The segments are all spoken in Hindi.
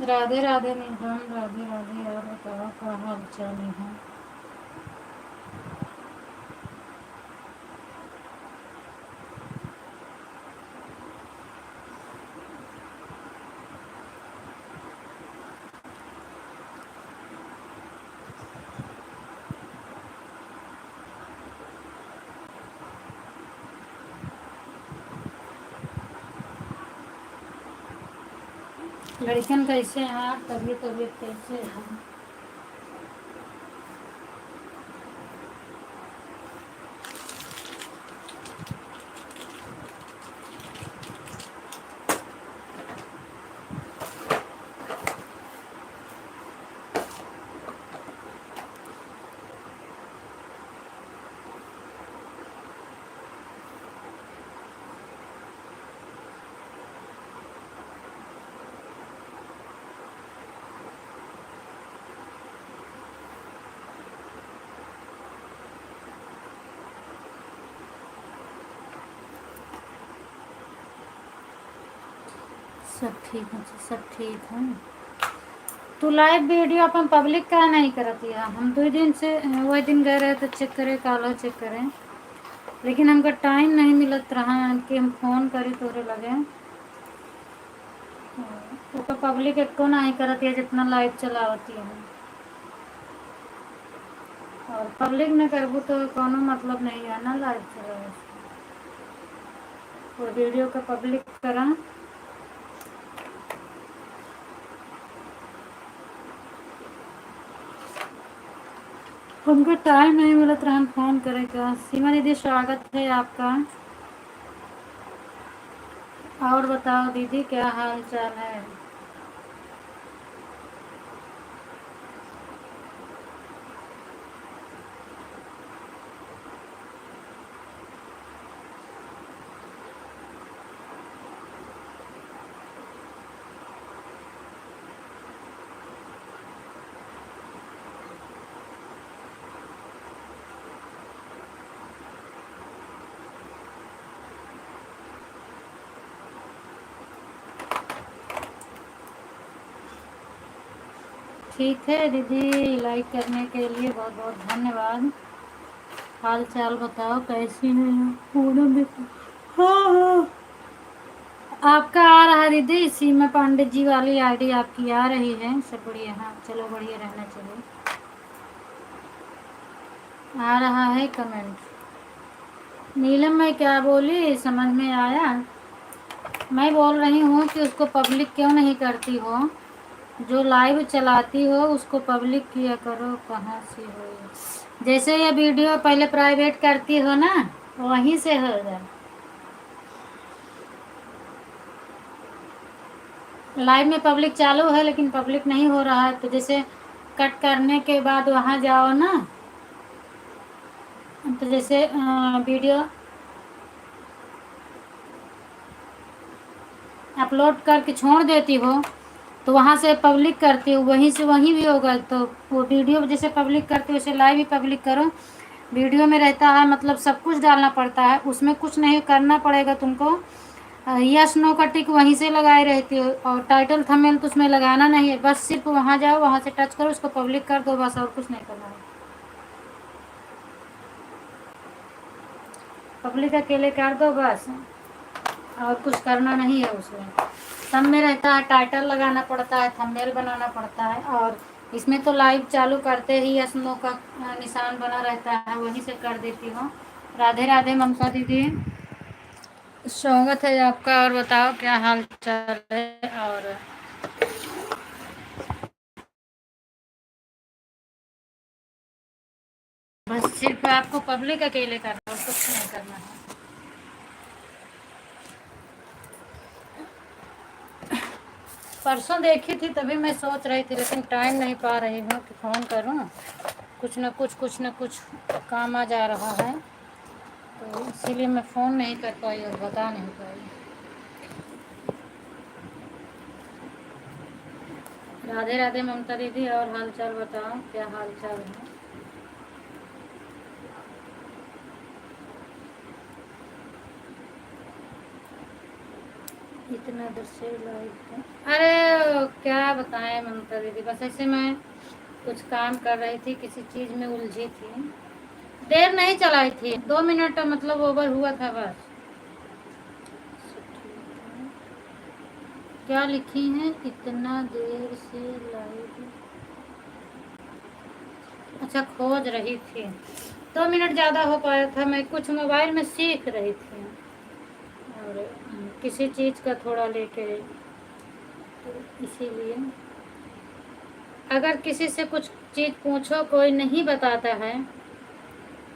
राधे राधे निधन, राधे राधे। और बताओ क्या हाल चाल है? लड़कन कैसे हैं आप? तबीयत तबीयत कैसे है? सब ठीक है जी, सब ठीक है। तो लाइव वीडियो अपन पब्लिक का नहीं करती है। हम 2 दिन से वही दिन गए रहे तो चेक करे, कालो चेक करें, लेकिन हमको टाइम नहीं मिलत रहा कि हम फ़ोन करी तोरे लगे। तो पब्लिक एको नहीं करती है जितना लाइव चलावती है। और पब्लिक ने करबू तो कोनो मतलब नहीं है ना लाइव चलावे से। और वीडियो का पब्लिक करा। हमको टाइम नहीं मिलत रहा हम फ़ोन करेगा। सीमा दीदी स्वागत है आपका। और बताओ दीदी क्या हाल चाल है? ठीक है दीदी, लाइक करने के लिए बहुत बहुत धन्यवाद। हाल चाल बताओ कैसी है? पूनम भी तो- हाँ हाँ, आपका आ रहा है दीदी। सीमा पांडे जी वाली आईडी आपकी आ रही है। सब बढ़िया। हाँ चलो, बढ़िया रहना चाहिए। आ रहा है कमेंट। नीलम मैं क्या बोली समझ में आया? मैं बोल रही हूँ कि उसको पब्लिक क्यों नहीं करती हो? जो लाइव चलाती हो उसको पब्लिक किया करो। कहाँ से हो ये? जैसे ये वीडियो पहले प्राइवेट करती हो ना, वहीं से हो जाए। लाइव में पब्लिक चालू है लेकिन पब्लिक नहीं हो रहा है, तो जैसे कट करने के बाद वहाँ जाओ ना, तो जैसे वीडियो अपलोड करके छोड़ देती हो तो वहाँ से पब्लिक करती हो, वहीं से वहीं भी होगा। तो वो वीडियो जैसे पब्लिक करते हो वैसे लाइव भी पब्लिक करो। वीडियो में रहता है मतलब सब कुछ डालना पड़ता है, उसमें कुछ नहीं करना पड़ेगा तुमको। यस नो का टिक वहीं से लगाए रहती हो, और टाइटल थंबनेल तो उसमें लगाना नहीं है। बस सिर्फ वहाँ जाओ, वहाँ से टच करो, उसको पब्लिक कर दो, बस और कुछ नहीं करना है। पब्लिक अकेले कर दो बस, और कुछ करना नहीं है उसमें। सब में रहता है, टाइटल लगाना पड़ता है, थंबनेल बनाना पड़ता है, और इसमें तो लाइव चालू करते ही यसनो का निशान बना रहता है, वहीं से कर देती हूँ। राधे राधे ममता दीदी, स्वागत है आपका। और बताओ क्या हाल चाल है? और बस सिर्फ आपको पब्लिक अकेले करना है, कुछ नहीं करना है। परसों देखी थी तभी मैं सोच रही थी, लेकिन टाइम नहीं पा रही हूँ कि फ़ोन करूँ। कुछ न कुछ काम आ जा रहा है, तो इसीलिए मैं फ़ोन नहीं कर पाई और बता नहीं पाई। राधे राधे ममता दीदी, और हाल चाल बताओ क्या हाल चाल है? इतना देर से लाइव है। अरे क्या बताएं ममता दीदी, बस ऐसे मैं कुछ काम कर रही थी, किसी चीज़ में उलझी थी। देर नहीं चलाई थी, 2 मिनट मतलब ओवर हुआ था बस। क्या लिखी हैं, इतना देर से लाइव। अच्छा खोज रही थी, 2 मिनट ज़्यादा हो पाया था, मैं कुछ मोबाइल में सीख रही थी और किसी चीज़ का थोड़ा लेके, तो इसीलिए अगर किसी से कुछ चीज़ पूछो कोई नहीं बताता है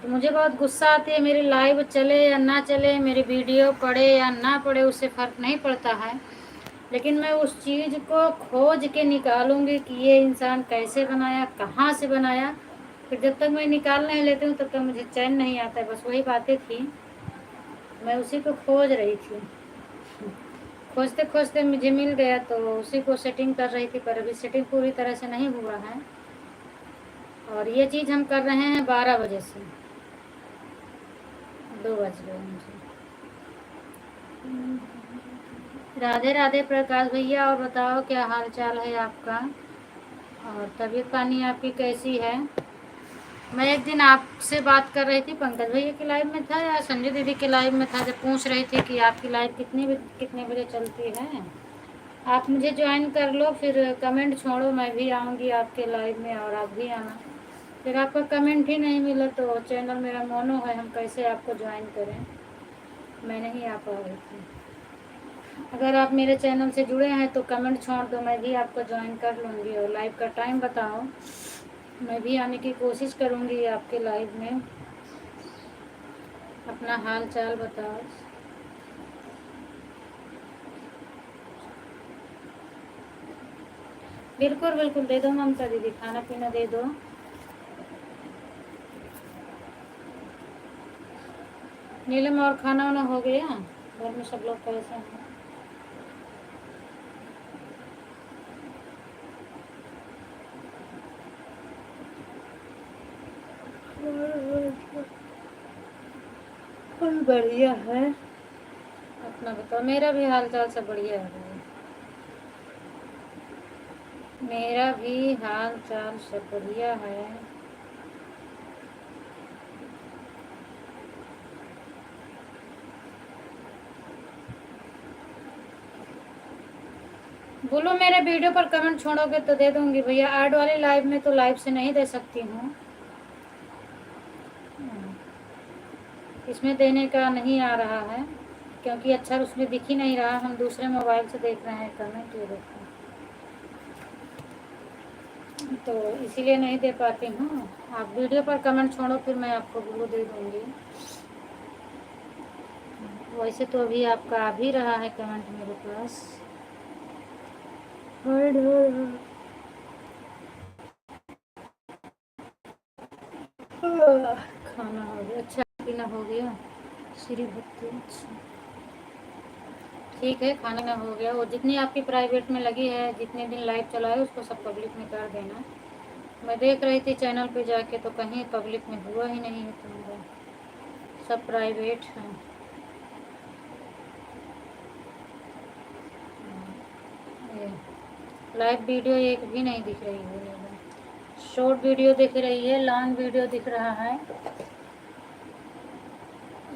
तो मुझे बहुत गुस्सा आती है। मेरी लाइव चले या ना चले, मेरी वीडियो पढ़े या ना पढ़े, उससे फ़र्क नहीं पड़ता है, लेकिन मैं उस चीज़ को खोज के निकालूंगी कि ये इंसान कैसे बनाया, कहाँ से बनाया। फिर जब तक मैं निकाल नहीं लेती हूँ तब तक मुझे चैन नहीं आता है। बस वही बातें थी, मैं उसी को खोज रही थी, खोजते खोजते मुझे मिल गया तो उसी को सेटिंग कर रही थी, पर अभी सेटिंग पूरी तरह से नहीं हुआ है। और ये चीज़ हम कर रहे हैं 12 बजे से, 2 बज गए मुझे। राधे राधे प्रकाश भैया, और बताओ क्या हाल चाल है आपका, और तबीयत पानी आपकी कैसी है। मैं एक दिन आपसे बात कर रही थी, पंकज भैया की लाइव में था या संजय दीदी के लाइव में था, जब पूछ रही थी कि आपकी लाइव कितने बजे चलती है। आप मुझे ज्वाइन कर लो, फिर कमेंट छोड़ो, मैं भी आऊँगी आपके लाइव में और आप भी आना। फिर आपका कमेंट ही नहीं मिला तो चैनल मेरा मोनो है, हम कैसे आपको ज्वाइन करें, मैं नहीं आ पा रही थी। अगर आप मेरे चैनल से जुड़े हैं तो कमेंट छोड़ दो, मैं भी आपको ज्वाइन कर लूँगी। और लाइव का टाइम बताओ, मैं भी आने की कोशिश करूँगी आपके लाइव में। अपना हाल चाल बताओ। बिल्कुल बिल्कुल दे दो ममता दीदी, खाना पीना दे दो। नीलम, और खाना वाना हो गया, घर में सब लोग कैसे हैं। बढ़िया है, अपना बताओ। मेरा भी हाल चाल सब बढ़िया है, मेरा भी हाल चाल सब बढ़िया है। बोलो, मेरे वीडियो पर कमेंट छोड़ोगे तो दे दूंगी भैया। ऐड वाली लाइव में तो लाइव से नहीं दे सकती हूँ, इसमें देने का नहीं आ रहा है क्योंकि अच्छा उसमें दिख ही नहीं रहा। हम दूसरे मोबाइल से देख रहे हैं कमेंट, ये देखो, तो इसीलिए नहीं दे पाती हूँ। आप वीडियो पर कमेंट छोड़ो, फिर मैं आपको वो दे दूँगी। वैसे तो अभी आपका आ भी रहा है कमेंट मेरे पास। खाना हो गया, अच्छा पीना हो गया, श्री भक्ति, अच्छा ठीक है। खाना ना हो गया, वो जितनी आपकी प्राइवेट में लगी है, जितने दिन लाइव चला है उसको सब पब्लिक में कर देना। मैं देख रही थी चैनल पे जाके तो कहीं पब्लिक में हुआ ही नहीं है तुम्हारा, सब प्राइवेट है। लाइव वीडियो एक भी नहीं दिख रही है, शॉर्ट वीडियो दिख रही है, लॉन्ग वीडियो दिख रहा है,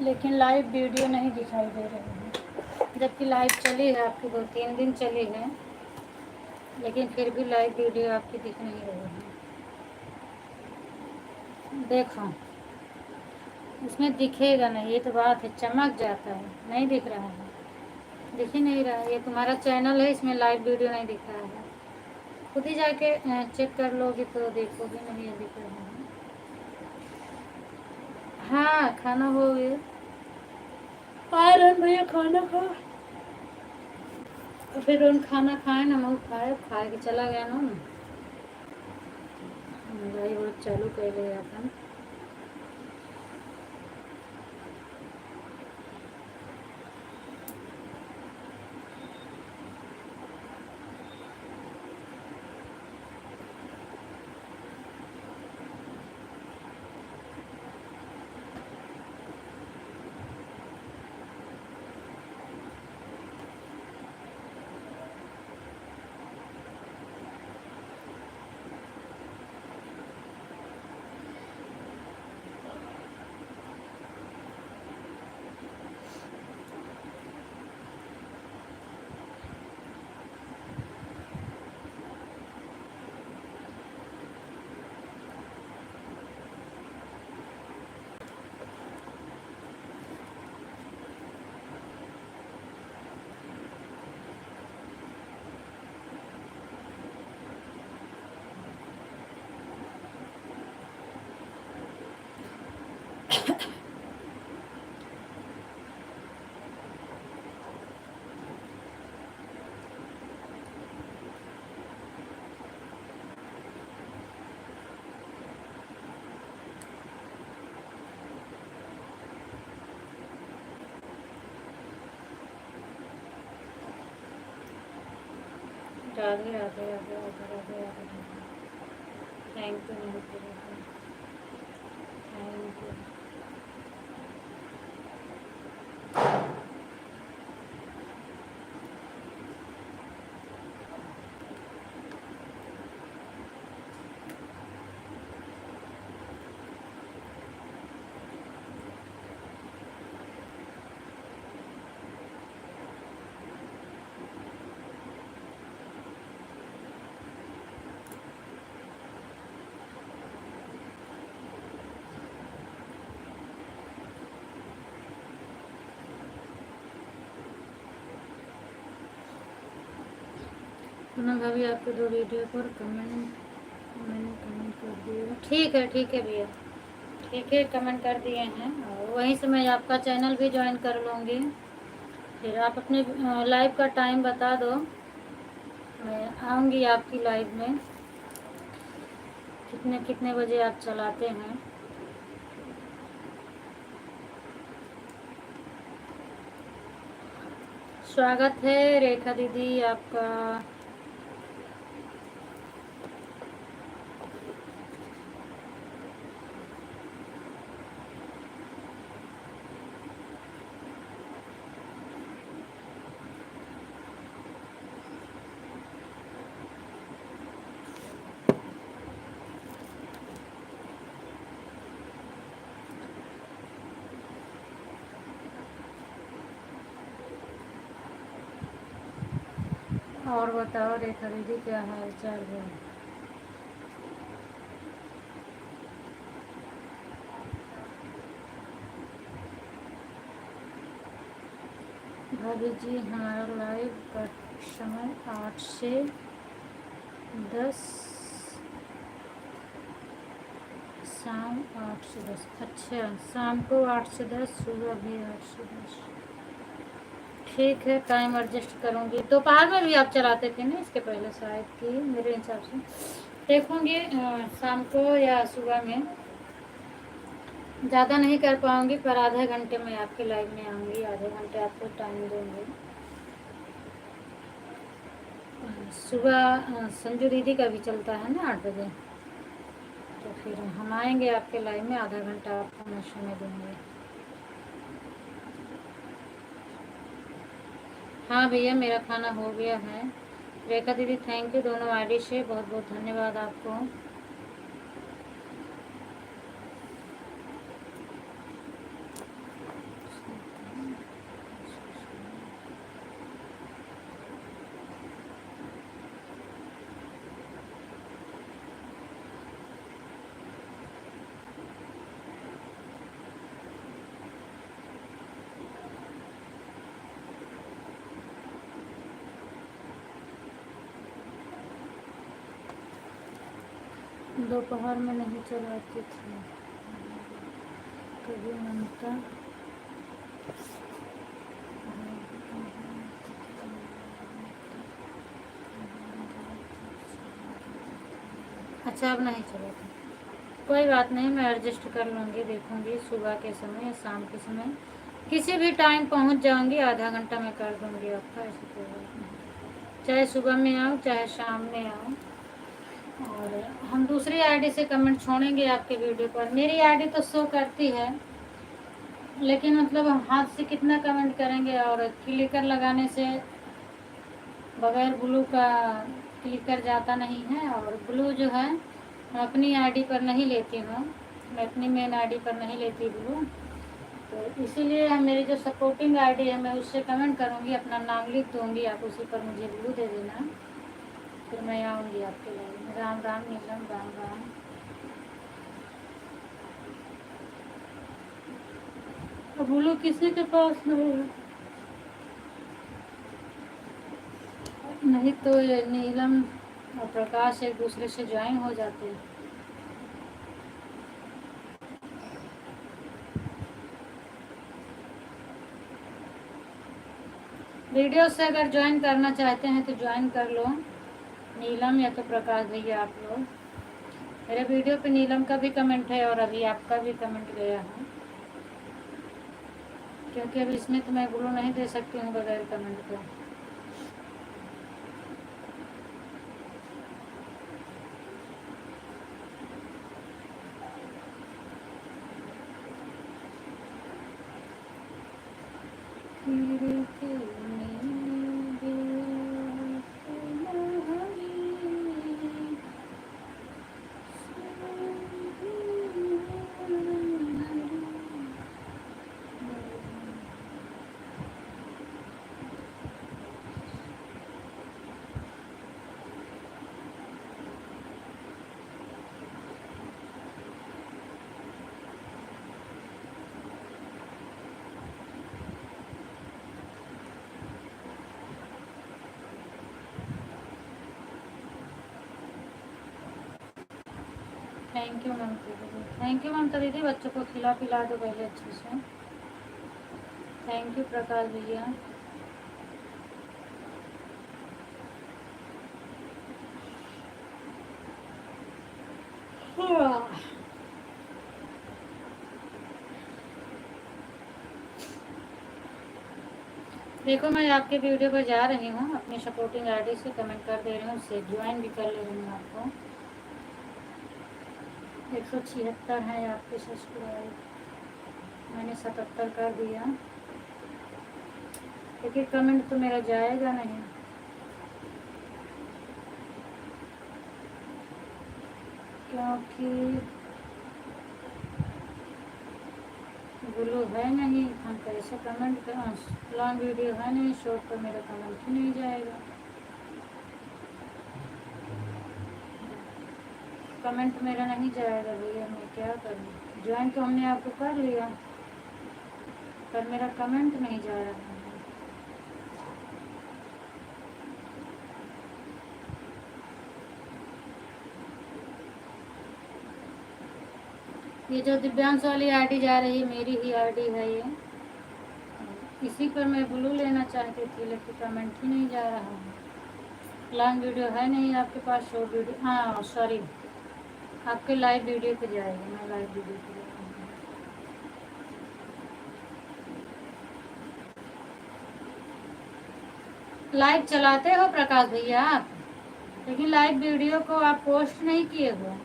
लेकिन लाइव वीडियो नहीं दिखाई दे रही है। जबकि लाइव चली है आपकी, 2-3 दिन चली है, लेकिन फिर भी लाइव वीडियो आपकी दिख नहीं रही है। देखो, उसमें दिखेगा नहीं, ये तो बात है, चमक जाता है, नहीं दिख रहा है, दिख ही नहीं रहा है। ये तुम्हारा चैनल है, इसमें लाइव वीडियो नहीं दिख रहा है, खुद ही जाके चेक कर लोगे तो देखोगे, नहीं है दिख रहा है। हाँ खाना हो गया, आ रहे भैया खाना खा, तो फिर उन खाना खाए ना, मैं खाए के चला गया ना, भाई वो चालू कर लिया अपन। Radhe Radhe Radhe Radhe Radhe Radhe. Thank you thank you. पुनः भाभी आपके 2 वीडियो पर मैंने कमेंट कर दिया। ठीक है भैया, ठीक है, कमेंट कर दिए हैं और वहीं से मैं आपका चैनल भी ज्वाइन कर लूँगी। फिर आप अपने लाइव का टाइम बता दो, मैं आऊँगी आपकी लाइव में। कितने कितने बजे आप चलाते हैं? स्वागत है रेखा दीदी आपका। और बताओ रेखा दीदी, क्या हाल चाल है? भाभी जी, हमारा लाइव का समय 8 से 10, शाम 8 से 10। अच्छा, शाम को 8 से 10, सुबह भी 8 से 10। ठीक है, टाइम एडजस्ट करूँगी। दोपहर में भी आप चलाते थे ना इसके पहले शायद कि, मेरे हिसाब से देखूँगी शाम को या सुबह में। ज़्यादा नहीं कर पाऊँगी पर आधे घंटे में आपके लाइव में आऊँगी, आधे घंटे आपको टाइम दूँगी। सुबह संजू दीदी का भी चलता है ना 8 बजे, तो फिर हम आएंगे आपके लाइव में, आधा घंटा आपको मैं समय दूँगी। हाँ भैया, मेरा खाना हो गया है। रेखा दीदी थैंक यू, दोनों आईडी से बहुत बहुत धन्यवाद आपको। दोपहर में नहीं चलाती थी, कभी ममता। अच्छा, अब नहीं चलाती, कोई बात नहीं, मैं एडजस्ट कर लूँगी। देखूँगी सुबह के समय या शाम के समय, किसी भी टाइम पहुँच जाऊँगी, आधा घंटा मैं कर दूँगी आपका, ऐसी कोई बात नहीं। चाहे सुबह में आऊँ चाहे शाम में आऊँ। और हम दूसरी आईडी से कमेंट छोड़ेंगे आपके वीडियो पर। मेरी आईडी तो शो करती है, लेकिन मतलब हम हाथ से कितना कमेंट करेंगे, और क्लिकर लगाने से बगैर ब्लू का क्लिकर जाता नहीं है। और ब्लू जो है मैं अपनी आईडी पर नहीं लेती हूँ, मैं अपनी मेन आईडी पर नहीं लेती ब्लू, तो इसीलिए मेरी जो सपोर्टिंग आईडी है मैं उससे कमेंट करूँगी, अपना नाम लिख दूँगी, आप उसी पर मुझे ब्लू दे देना, फिर मैं आऊँगी आपके लिए। राम राम नीलम, राम राम। ब्लू किसी के पास नहीं है, नहीं तो ये नीलम और प्रकाश एक दूसरे से ज्वाइन हो जाते हैं। वीडियो से अगर ज्वाइन करना चाहते हैं तो ज्वाइन कर लो, नीलम या तो प्रकाश भैया आप लोग। मेरे वीडियो पे नीलम का भी कमेंट है और अभी आपका भी कमेंट गया है, क्योंकि अभी इसमें तो मैं ग्लू नहीं दे सकती हूँ बगैर कमेंट के। थैंक यू ममता दीदी, थैंक यू ममता दीदी। बच्चों को खिला पिला दो पहले अच्छे से। थैंक यू प्रकाश भैया। देखो मैं आपके वीडियो पर जा रही हूँ, अपनी सपोर्टिंग आईडी से कमेंट कर दे रही हूँ, उससे ज्वाइन भी कर ले रही हूँ आपको। 176 है आपके सब्सक्राइब, मैंने 77 कर दिया, क्योंकि कमेंट तो मेरा जाएगा नहीं। क्योंकि ग्लू है नहीं, हम कैसे कमेंट करें। लॉन्ग वीडियो है नहीं, शॉर्ट पर मेरा कमेंट ही नहीं जाएगा। कमेंट मेरा नहीं जाएगा भैया, मैं क्या करूँ। ज्वाइन तो हमने आपको कर लिया, पर मेरा कमेंट नहीं जा रहा है। ये जो दिव्यांश वाली आईडी जा रही है, मेरी ही आईडी है ये। इसी पर मैं ब्लू लेना चाहती थी, लेकिन कमेंट ही नहीं जा रहा है। लॉन्ग वीडियो है नहीं आपके पास, शॉर्ट वीडियो, हाँ सॉरी, आपके लाइव वीडियो पे जाएगी, मैं लाइव वीडियो पे जाऊँगी। लाइव चलाते हो प्रकाश भैया आप, लेकिन लाइव वीडियो को आप पोस्ट नहीं किए हो।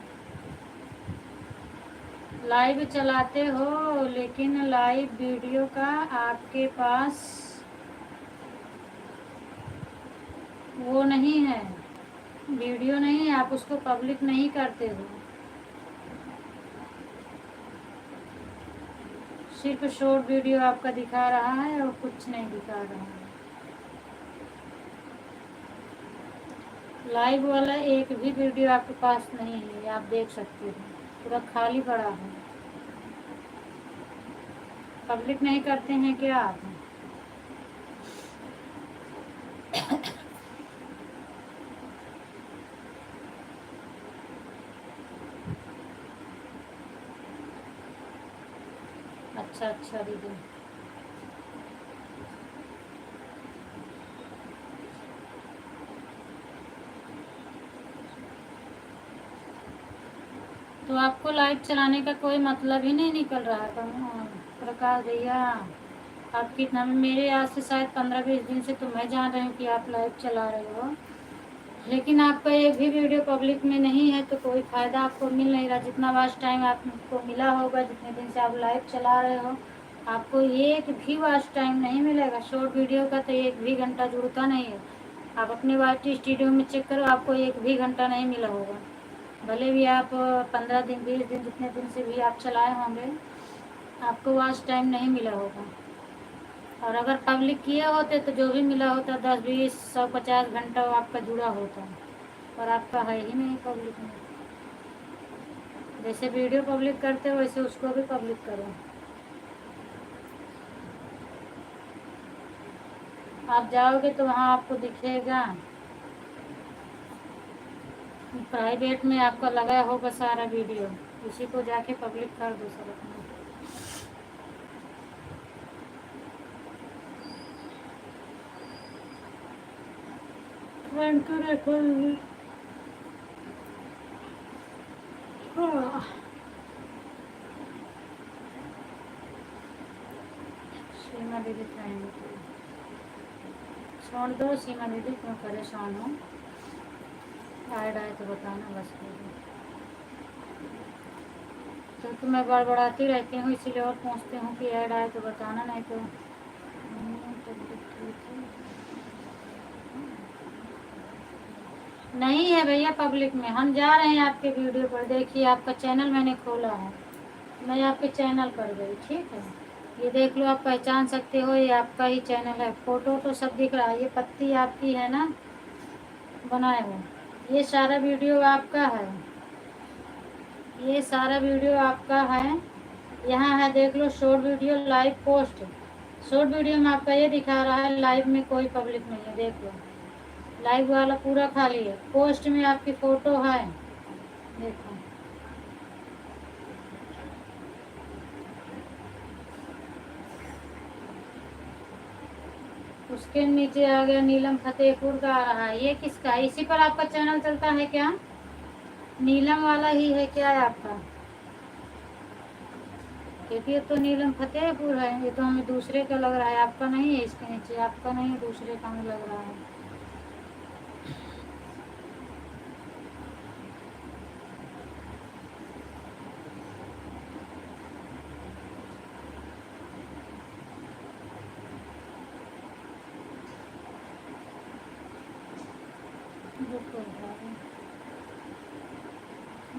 लाइव चलाते हो लेकिन लाइव वीडियो का आपके पास वो नहीं है, वीडियो नहीं है, आप उसको पब्लिक नहीं करते हो। सिर्फ शॉर्ट वीडियो आपका दिखा रहा है और कुछ नहीं दिखा रहा है। लाइव वाला एक भी वीडियो आपके पास नहीं है, आप देख सकते हो, पूरा खाली पड़ा है। पब्लिक नहीं करते हैं क्या आप? अच्छा अच्छा दीदी, तो आपको लाइव चलाने का कोई मतलब ही नहीं निकल रहा था प्रकाश भैया। आप कितना, मेरे आज से शायद 15-20 दिन से तो मैं जान रही हूँ कि आप लाइव चला रहे हो, लेकिन आपका एक भी वीडियो पब्लिक में नहीं है, तो कोई फ़ायदा आपको मिल नहीं रहा। जितना वॉच टाइम आपको मिला होगा, जितने दिन से आप लाइव चला रहे हो, आपको एक भी वॉच टाइम नहीं मिलेगा। शॉर्ट वीडियो का तो एक भी घंटा जुड़ता नहीं है। आप अपने वाटी स्टूडियो में चेक करो, आपको एक भी घंटा नहीं मिला होगा। भले भी आप 15 दिन 20 दिन जितने दिन से भी आप चलाए होंगे, आपको वॉच टाइम नहीं मिला होगा। और अगर पब्लिक किए होते तो जो भी मिला होता 10 20 100 50 घंटा आपका जुड़ा होता, और आपका है ही नहीं पब्लिक में। जैसे वीडियो पब्लिक करते हो वैसे उसको भी पब्लिक करो। आप जाओगे तो वहाँ आपको दिखेगा, प्राइवेट में आपका लगा होगा सारा वीडियो, उसी को जाके पब्लिक कर दो सब अपना। एंड को रखो। सीमा दीदी थैंक यू। छोड़ दो सीमा दीदी, क्यों परेशान हो। ऐड आए तो बताना बस। क्योंकि मैं बड़बड़ाती रहती हूँ इसीलिए और पूछती हूँ कि ऐड आए तो बताना, नहीं तो नहीं है भैया पब्लिक में। हम जा रहे हैं आपके वीडियो पर। देखिए आपका चैनल मैंने खोला है, मैं आपके चैनल पर गई, ठीक है। ये देख लो, आप पहचान सकते हो, ये आपका ही चैनल है। फोटो तो सब दिख रहा है। ये पत्ती आपकी है ना बनाए हुए, ये सारा वीडियो आपका है। ये सारा वीडियो आपका है। यहाँ है देख लो, short video live post. Short video में आपका ये दिखा रहा है, लाइव में कोई पब्लिक नहीं है। देख लो, लाइव वाला पूरा खाली है। पोस्ट में आपकी फोटो है, देखो। उसके नीचे आ गया नीलम फतेहपुर का आ रहा है। ये किसका है? इसी पर आपका चैनल चलता है क्या? नीलम वाला ही है क्या है आपका? क्योंकि ये तो नीलम फतेहपुर है, ये तो हमें दूसरे का लग रहा है। आपका नहीं है, इसके नीचे आपका नहीं है, दूसरे का हमें लग रहा है।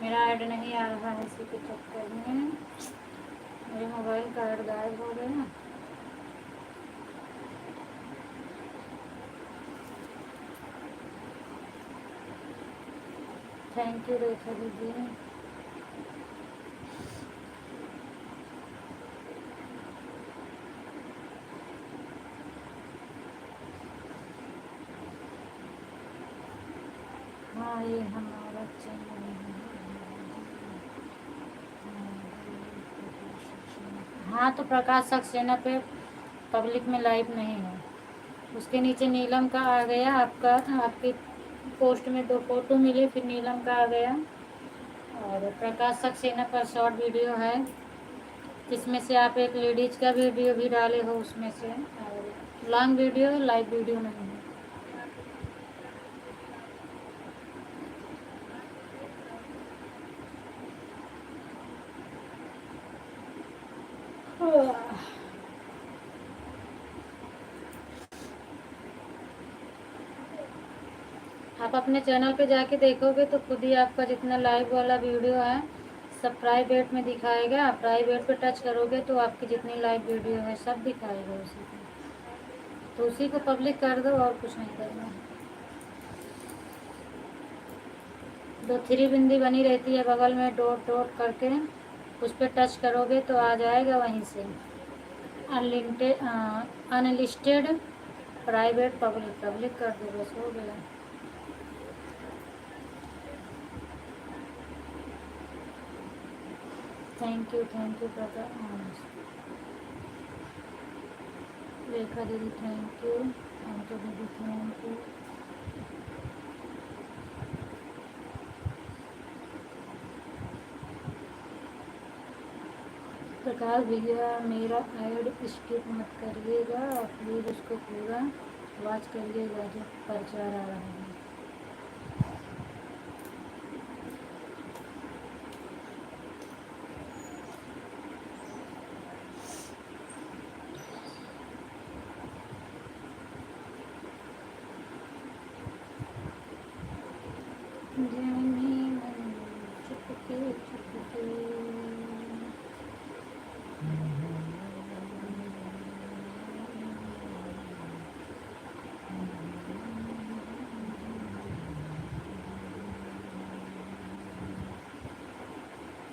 मेरा ऐड नहीं आ रहा है, इसी के चक्कर में मेरे मोबाइल का ऐड गायब हो गया। थैंक यू रेखा दीदी। हाँ ये हमारा चैनल है। हाँ तो प्रकाश सक्सेना पे पब्लिक में लाइव नहीं है। उसके नीचे नीलम का आ गया आपका। आपकी पोस्ट में दो फोटो मिले, फिर नीलम का आ गया। और प्रकाश सक्सेना पर शॉर्ट वीडियो है, जिसमें से आप एक लेडीज का वीडियो भी डाले हो उसमें से। और लॉन्ग वीडियो लाइव वीडियो नहीं है। आप अपने चैनल पे जाके देखोगे तो खुद ही आपका जितना लाइव वाला वीडियो है सब प्राइवेट में दिखाएगा। प्राइवेट पे टच करोगे तो आपकी जितनी लाइव वीडियो है सब दिखाएगा उसी को। तो उसी को पब्लिक कर दो और कुछ नहीं करना। दो थ्री बिंदी बनी रहती है बगल में डॉट डॉट करके, उस पर टच करोगे तो आ जाएगा वहीं से unlimited unlisted private public. Public कर दो बस, हो गया। थैंक यू प्रकाश। रेखा दीदी थैंक यू। अंकिता दीदी थैंक यू। प्रकाश भैया मेरा ऐड स्किप मत करिएगा, प्लीज़ उसको पूरा वॉच करिएगा जो प्रचार आ रहा है। चुपके चुपके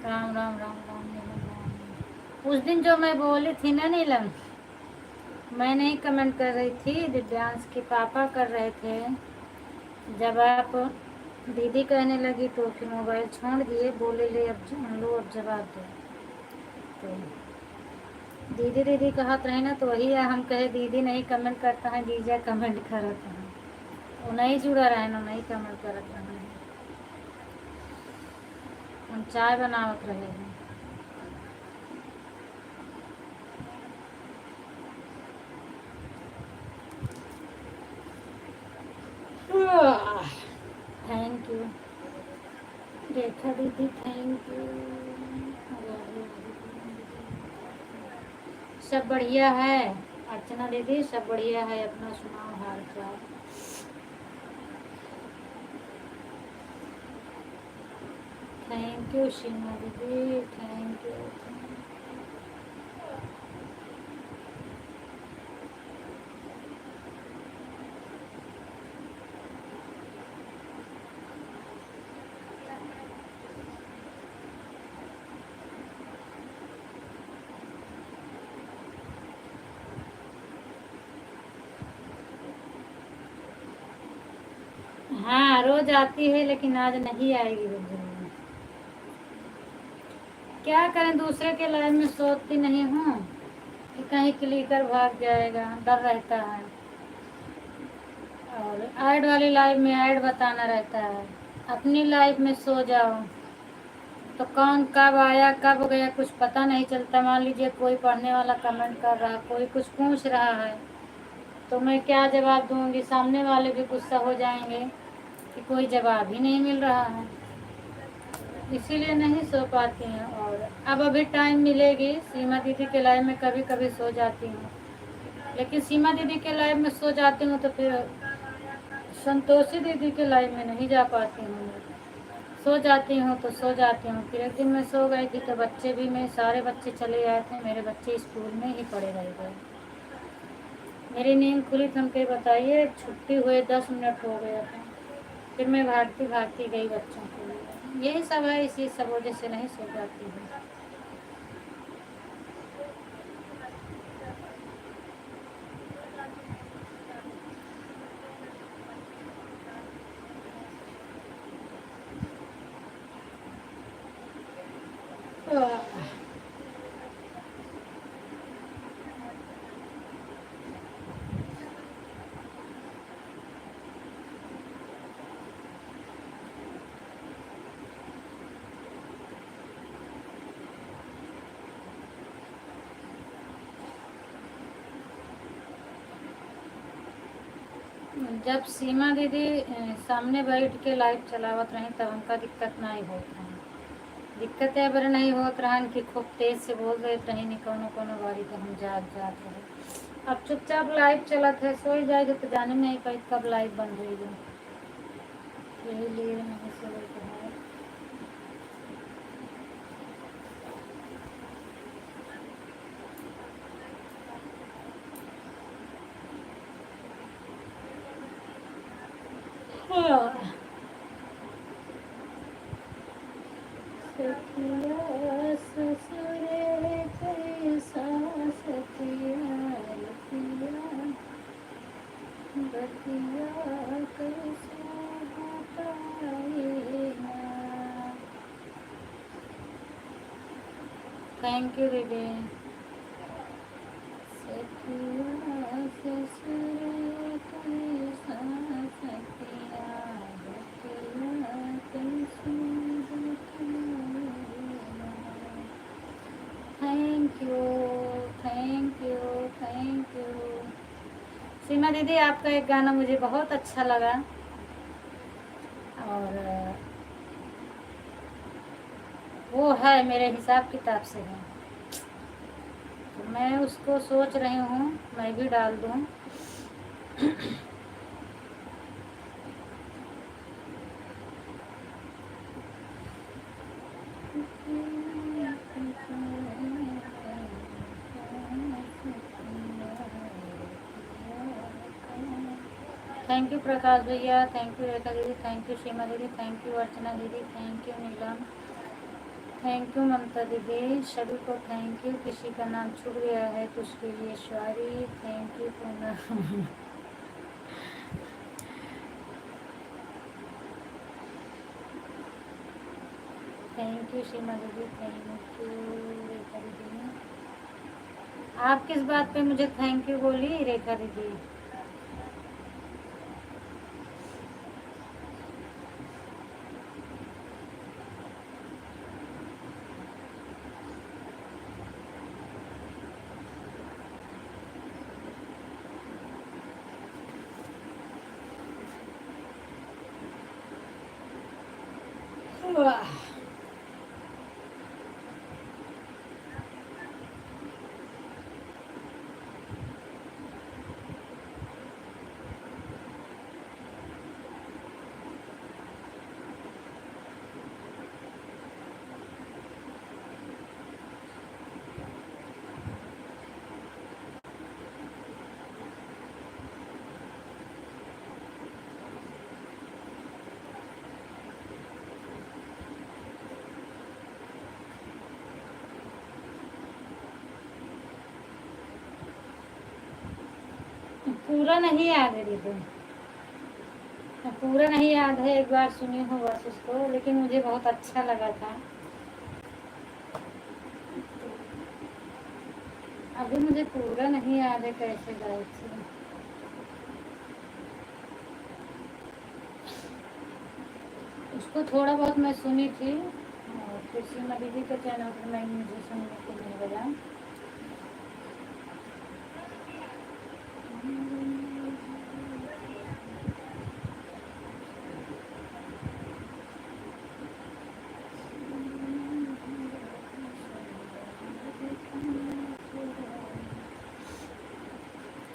राम राम राम राम नीलम राम। उस दिन जो मैं बोली थी ना नीलम, मैं नहीं कमेंट कर रही थी, दिव्यांश के पापा कर रहे थे। जब आप दीदी कहने लगी तो फिर मोबाइल छोड़ दिए, बोले ले अब लो अब जवाब दो। तो दीदी दीदी कहत रहे ना, तो वही है, हम कहे दीदी नहीं कमेंट करता है, जीजा कमेंट करता है। वो नहीं जुड़ा रहे ना, नहीं कमेंट करत रहे, हम चाय बनावत रहे हैं। थैंक यू रेखा दीदी, थैंक यू। सब बढ़िया है अर्चना दीदी, सब बढ़िया है, अपना सुनाओ हाल चाल। थैंक यू सीमा दीदी, थैंक यू। हाँ रोज आती है, लेकिन आज नहीं आएगी बिल्कुल। क्या करें, दूसरे के लाइफ में सोचती नहीं हूँ कि कहीं क्लिक कर भाग जाएगा, डर रहता है। और ऐड वाली लाइफ में ऐड बताना रहता है, अपनी लाइफ में सो जाओ तो कौन कब आया कब गया कुछ पता नहीं चलता। मान लीजिए कोई पढ़ने वाला कमेंट कर रहा है, कोई कुछ पूछ रहा है, तो मैं क्या जवाब दूंगी, सामने वाले भी गुस्सा हो जाएंगे कि कोई जवाब ही नहीं मिल रहा है। इसीलिए नहीं सो पाती हैं। और अब अभी टाइम मिलेगी, सीमा दीदी के लाइव में कभी कभी सो जाती हूँ, लेकिन सीमा दीदी के लाइव में सो जाती हूँ तो फिर संतोषी दीदी के लाइव में नहीं जा पाती हूँ। सो जाती हूँ तो सो जाती हूँ। फिर एक दिन मैं सो गई थी तो बच्चे भी, मैं सारे बच्चे चले आए थे, मेरे बच्चे स्कूल में ही पड़े रह गए। मेरी नींद खुली तो हम कहीं बताइए, छुट्टी हुए 10 मिनट हो गया था। फिर मैं भागती भागती गई बच्चों के लिए। यही सब है, इसी सब वजह से नहीं सो जाती हूँ। जब सीमा दीदी सामने बैठ के लाइव चलावत रही तब हमका दिक्कत नहीं होत रही। दिक्कत है बर नहीं होत रहन कि खूब तेज से बोल रहे रही, नहीं कोनो कोनो बारी तो हम जाग जात रहे। अब चुपचाप लाइव चलत है, सोई जाए तो जाने में नहीं पाई कब लाइव बन रही है, यही लिए नहीं सोई है। थैंक यू दीदी। Thank you, thank you, thank you. Seema दीदी आपका एक गाना मुझे बहुत अच्छा लगा, और वो है मेरे हिसाब किताब से है, तो मैं उसको सोच रही हूँ मैं भी डाल दूँ। थैंक यू प्रकाश भैया, थैंक यू रेखा दीदी, थैंक यू सीमा दीदी, थैंक यू अर्चना दीदी, thank you Neelam, thank you Mamta दीदी, सभी को थैंक यू। किसी का नाम छूट गया है तो उसके लिए sorry. Thank you Poona. Thank you Seema दीदी, थैंक यू रेखा दीदी। आप किस बात पे मुझे थैंक यू बोली रेखा दीदी? वाह। पूरा नहीं याद है दीदी, पूरा नहीं याद है, एक बार सुनी हूँ बस उसको, लेकिन मुझे बहुत अच्छा लगा था। अभी मुझे पूरा नहीं याद है कैसे गाई थी। उसको थोड़ा बहुत मैं सुनी थी, और फिर सीमा दीदी के चैनल पर मैं मुझे सुनने को मिल गया।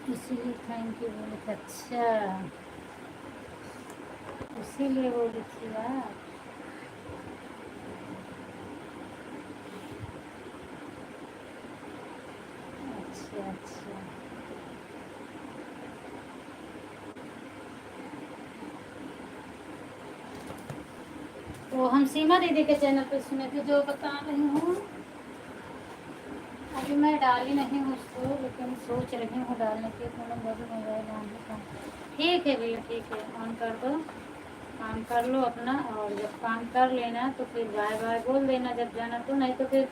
इसीलिए थैंक यू बोले थे। अच्छा, इसीलिए बोली थी आप। अच्छा अच्छा। वो हम सीमा दीदी के चैनल पे सुने थे, जो बता रही हूँ। अभी मैं डाली नहीं हूँ उसको, लेकिन सोच रही हूँ डालने की। मोबाइल ठीक है भैया, ठीक है, ऑन कर दो, काम कर लो अपना, और जब काम कर लेना तो फिर बाय बाय बोल देना जब जाना तो। नहीं तो फिर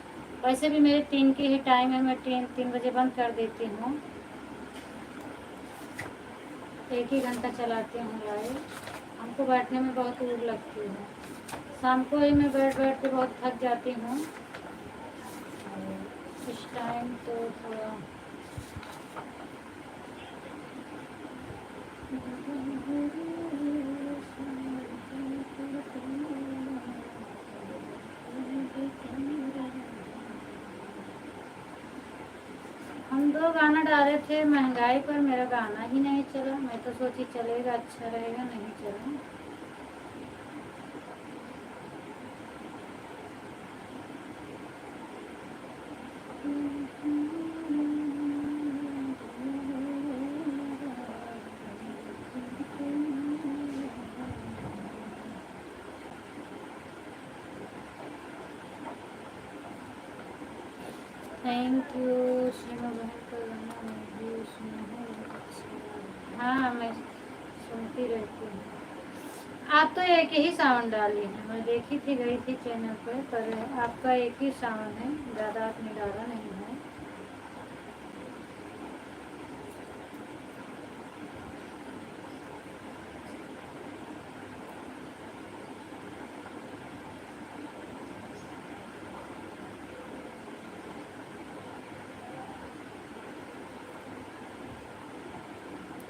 वैसे भी मेरे 3 की ही टाइम है, मैं 3 बजे बंद कर देती हूँ। 1 ही घंटा चलाती हूँ लाइव। हमको बैठने में बहुत ऊब लगती है, शाम को ही मैं बैठ बैठ के बहुत थक जाती हूँ। इस टाइम तो थोड़ा हम 2 गाना डाले थे महंगाई पर, मेरा गाना ही नहीं चला। मैं तो सोची चलेगा, अच्छा रहेगा, नहीं चला। थैंक यू सीमा बहन का गाना मैं भी सुना हूँ, बहुत अच्छा लगा। हाँ, मैं सुनती रहती हूँ। आप तो एक ही साउंड डाली है, मैं देखी थी, गई थी चैनल पर आपका एक ही साउंड है, ज़्यादा आपने डाला नहीं है।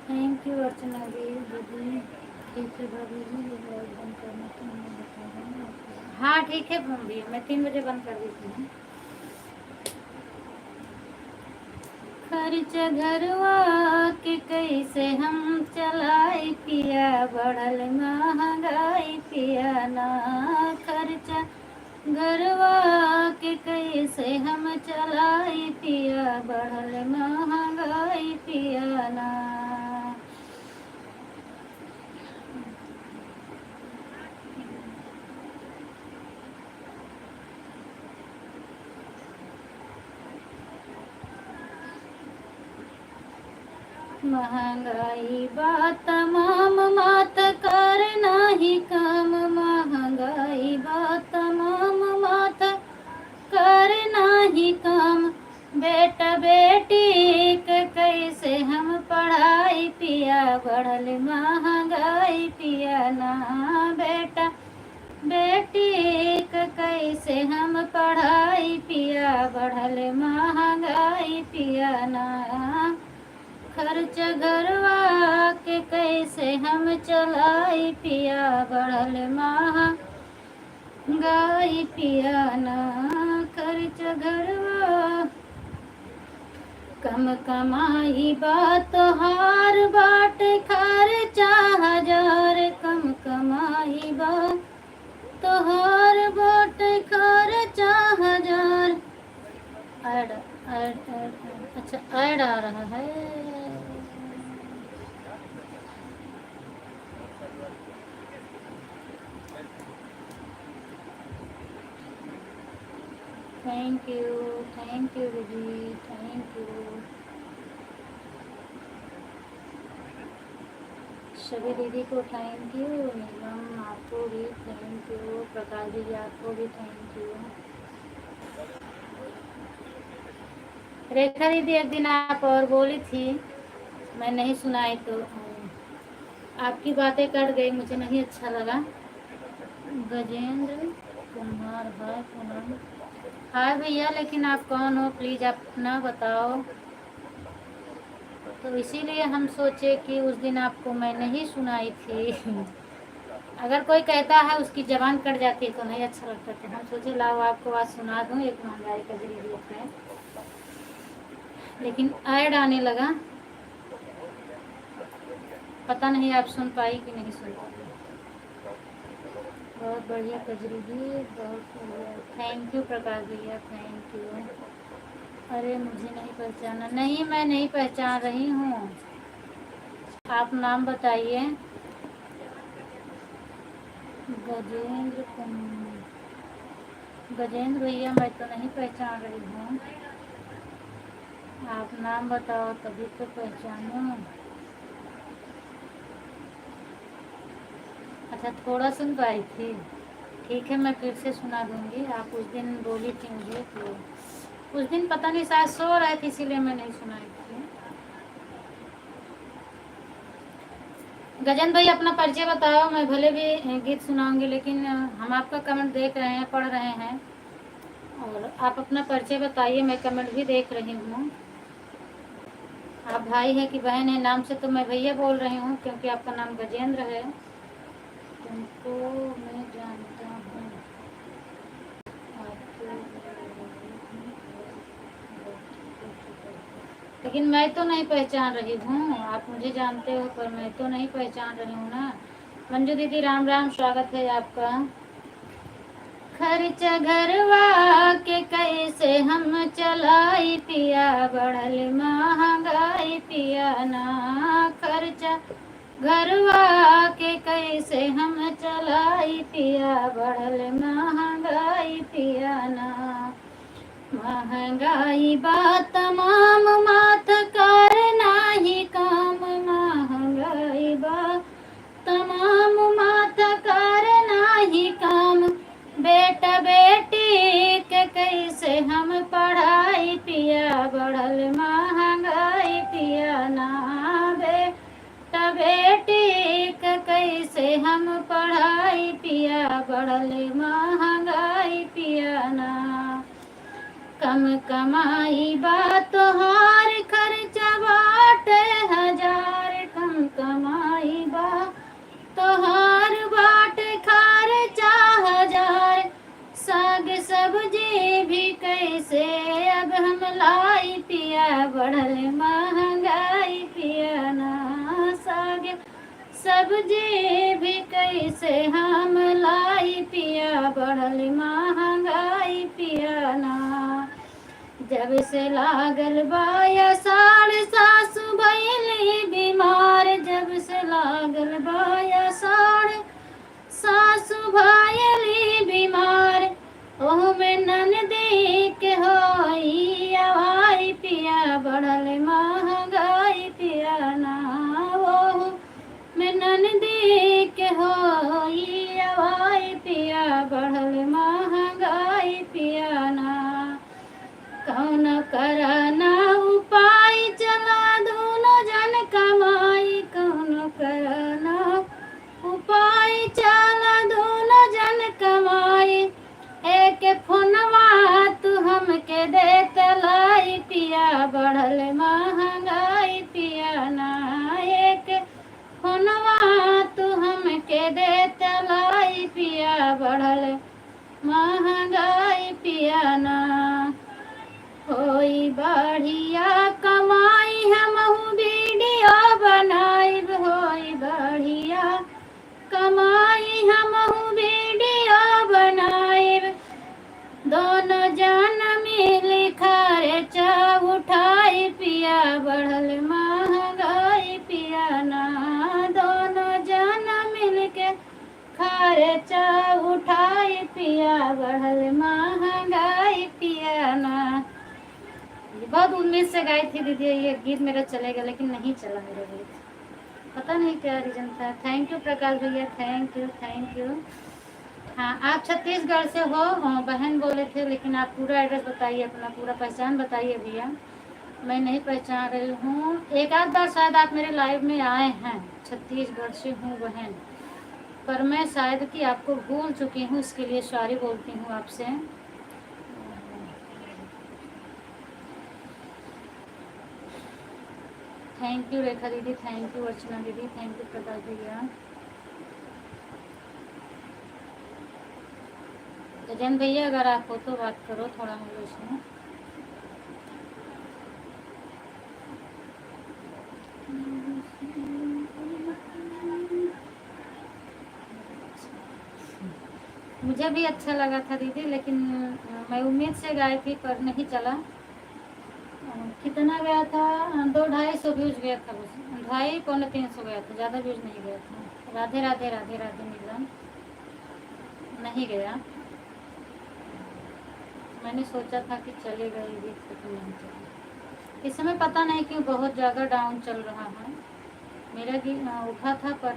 थैंक यू अर्चना दीदी। ठीक है भाभी जी, ये लाइव बंद करना तो मैं बता रही हूँ। हाँ ठीक है भैया, मैं 3 बजे बंद कर देती हूँ। खर्च घरवा के कैसे हम चलाई पिया, बढ़ल महंगाई पिया ना। खर्च घरवा के कैसे हम चलाई पिया, बढ़ल महंगाई पिया ना। महंगाई बात तमाम मात कर नाही काम, महंगाई बात तमाम मात कर नाही काम। बेटा बेटी के कैसे हम पढ़ाई पिया, बढ़ल महंगाई पिया ना। बेटा बेटी के कैसे हम पढ़ाई पिया, बढ़ल महंगाई पिया ना। खर्च घरवा के कैसे हम चलाई पिया, बढ़ल गाई पिया ना खर्च घरवा कम कमाई बा तोहार बाट खर्चा हजार कम कमाई बा तोहार बाट खर्चा हजार। ऐड ऐड ऐड अच्छा ऐड आ रहा है। थैंक यू दीदी थैंक यू। सभी दीदी को थैंक यू। नीलम आपको भी थैंक यू। प्रकाश दीदी आपको भी थैंक यू। रेखा दीदी एक दिन आप और बोली थी मैं नहीं सुनाई तो आपकी बातें कट गई मुझे नहीं अच्छा लगा। गजेंद्र कुमार हाय पूनम हाय भैया लेकिन आप कौन हो प्लीज़ अपना बताओ। तो इसीलिए हम सोचे कि उस दिन आपको मैं नहीं सुनाई थी। अगर कोई कहता है उसकी जबान कट जाती है तो नहीं अच्छा लगता तो हम सोचे लाओ आपको आज सुना दूँ एक महंगाई का जरिए है। लेकिन ऐड आने लगा पता नहीं आप सुन पाई कि नहीं सुन पाई। बहुत बढ़िया कजरी जी बहुत बढ़िया थैंक यू प्रकाश भैया थैंक यू। अरे मुझे नहीं पहचाना नहीं मैं नहीं पहचान रही हूँ। आप नाम बताइए। गजेंद्र भैया मैं तो नहीं पहचान रही हूँ। आप नाम बताओ तभी तो पहचानूँ। अच्छा थोड़ा सुन पाई थी ठीक है मैं फिर से सुना दूंगी। आप उस दिन बोली थी मुझे तो उस दिन पता नहीं शायद सो रहे थे इसीलिए मैं नहीं सुनाई थी। गजेंद्र भाई अपना परिचय बताओ। मैं भले भी गीत सुनाऊंगी लेकिन हम आपका कमेंट देख रहे हैं पढ़ रहे हैं और आप अपना परिचय बताइए। मैं कमेंट भी देख रही हूँ। आप भाई है कि बहन है नाम से तो मैं भैया बोल रही हूँ क्योंकि आपका नाम गजेंद्र है। तुमको मैं जानता हूँ लेकिन मैं तो नहीं पहचान रही हूँ। आप मुझे जानते हो पर मैं तो नहीं पहचान रही हूँ ना। मंजू दीदी राम राम स्वागत है आपका। खर्चा घरवा के कैसे हम चलाई पिया बढ़ल महंगाई पिया ना खर्चा घरवा के कैसे हम चलाई पिया बढ़ल महंगाई पिया ना। महंगाई बा तमाम मात कर नाही काम महंगाई बा तमाम मात कर नाही काम। बेटा बेटी के कैसे हम पढ़ाई पिया बढ़ल महंगाई पिया ना। बेटा बेटी के कैसे हम पढ़ाई पिया बढ़ल महंगाई पिया ना। कम कमाई बा तोहार खर्चा बाटे हजार कम कमाई बा तोहार बाट खर्चा हजार। साग सब्जी भी कैसे अब हम लाई पिया बढ़ल महंगाई पिया ना। साग सब्जी भी कैसे हम लाई पिया बढ़ल महंगाई पिया ना। जब से लागल बाया साढ़ सासु भैली बीमार जब से लागल बाया साढ़ सासु भैली बीमार। ओह में ननदी के होई आवाई पिया बढ़ल महंगाई पिया ना। ओह में ननदी के होई आवाई पिया बढ़ल महंगाई पिया ना। कौन करना उपाय चला दोनों जन कमाई कौन करना उपाय चला दोनों जन कमाई। एक फोनवा तू हमके दे तलाई पिया बढ़ल महंगाई पिया ना। पिया ना, होई बढ़िया कमाई हमहू वीडियो बनाइब, होई बढ़िया कमाई हमहू वीडियो बनाइब, दोनों जन मिल खर्चा उठाई पिया, बढ़ल महंगाई पिया ना, दोनों जन मिल के खर्चा उठाई पिया, बढ़ल महंगाई पिया ना। ये बहुत उम्मीद से गाई थी दीदी, ये गीत मेरा चलेगा लेकिन नहीं चला मेरा गीत, पता नहीं क्या रीजन था। थैंक यू प्रकाश भैया, थैंक यू थैंक यू। हाँ, आप छत्तीसगढ़ से हो, हाँ, बहन बोले थे, लेकिन आप पूरा एड्रेस बताइए, अपना पूरा पहचान बताइए भैया, मैं नहीं पहचान रही हूँ। एक आध बार शायद आप मेरे लाइव में आए हैं, छत्तीसगढ़ से हूँ बहन, पर मैं शायद कि आपको भूल चुकी हूँ, इसके लिए सॉरी बोलती हूँ आपसे। थैंक यू रेखा दीदी, थैंक यू अर्चना दीदी, थैंक यू प्रकाश भैया। गजन भैया अगर आप हो तो बात करो थोड़ा मुझे इसमें। मुझे भी अच्छा लगा था दीदी, लेकिन मैं उम्मीद से गाई थी पर नहीं चला। कितना गया था, 200-250 व्यूज गया था, बस 250-300 गया था, ज़्यादा व्यूज नहीं गया था। राधे राधे राधे राधे नीलम, नहीं गया। मैंने सोचा था कि चलेगा ये गीत, लेकिन नहीं चला। इस समय पता नहीं क्यों बहुत ज़्यादा डाउन चल रहा है। मेरा गीत उठा था पर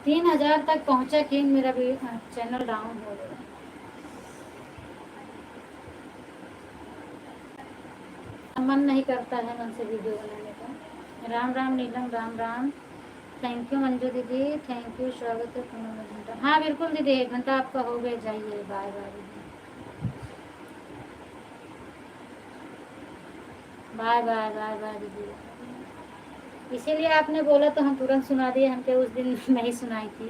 3000 तक पहुंचा कि मेरा भी चैनल डाउन हो गया। मन नहीं करता है मन से वीडियो बनाने का। राम राम नीलम, राम राम, थैंक यू मंजू दीदी, थैंक यू, स्वागत है पूनम घंटा। हाँ बिल्कुल दीदी, 1 घंटा आपका हो गया, जाइए, बाय बाय दीदी, बाय बाय बाय बाय दीदी। इसीलिए आपने बोला तो हम तुरंत सुना दिए, हमको उस दिन नहीं सुनाई थी।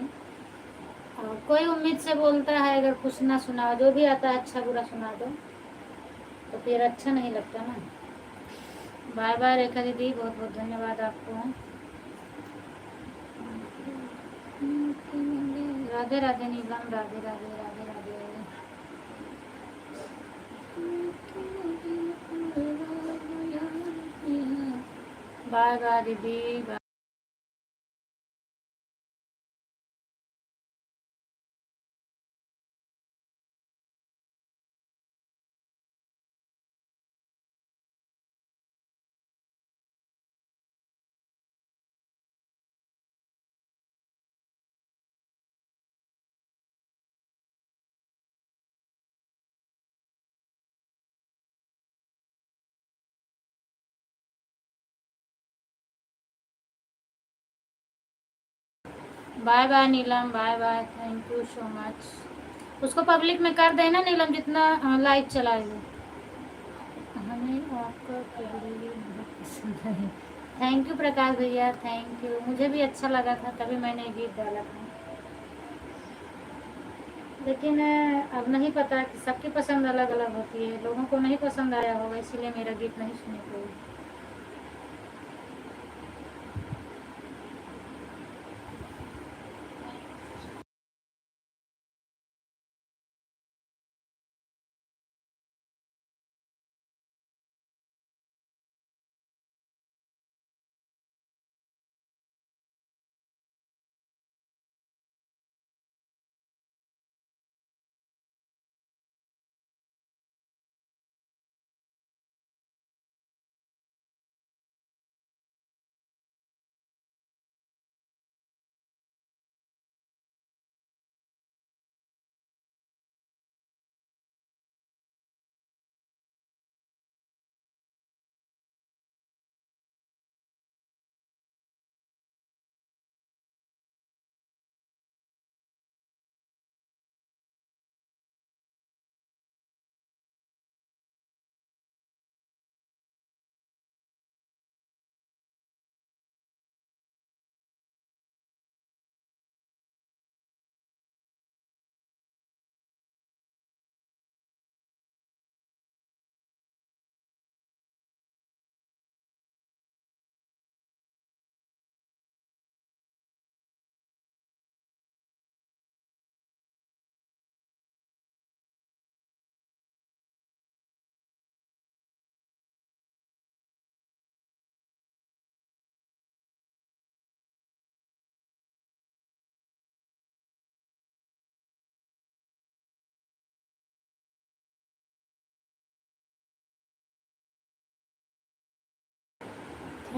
और कोई उम्मीद से बोलता है, अगर कुछ ना सुनाओ, जो भी आता है अच्छा बुरा सुना दो, तो फिर अच्छा नहीं लगता ना। बाय बाय रेखा दीदी, बहुत बहुत धन्यवाद आपको। राधे राधे नीलम, राधे राधे राधे राधे। बाय बाय दीदी। Bye bye Neelam, bye bye, thank you so much. उसको पब्लिक में कर देना नीलम, जितना लाइव चलाएगी। हमें आपका कबड्डी बहुत पसंद है। थैंक यू प्रकाश भैया, थैंक यू, मुझे भी अच्छा लगा था, तभी मैंने गीत डाला था। लेकिन अब नहीं पता कि सबकी पसंद अलग अलग होती है, लोगों को नहीं पसंद आया होगा, इसीलिए मेरा गीत नहीं सुने कोई।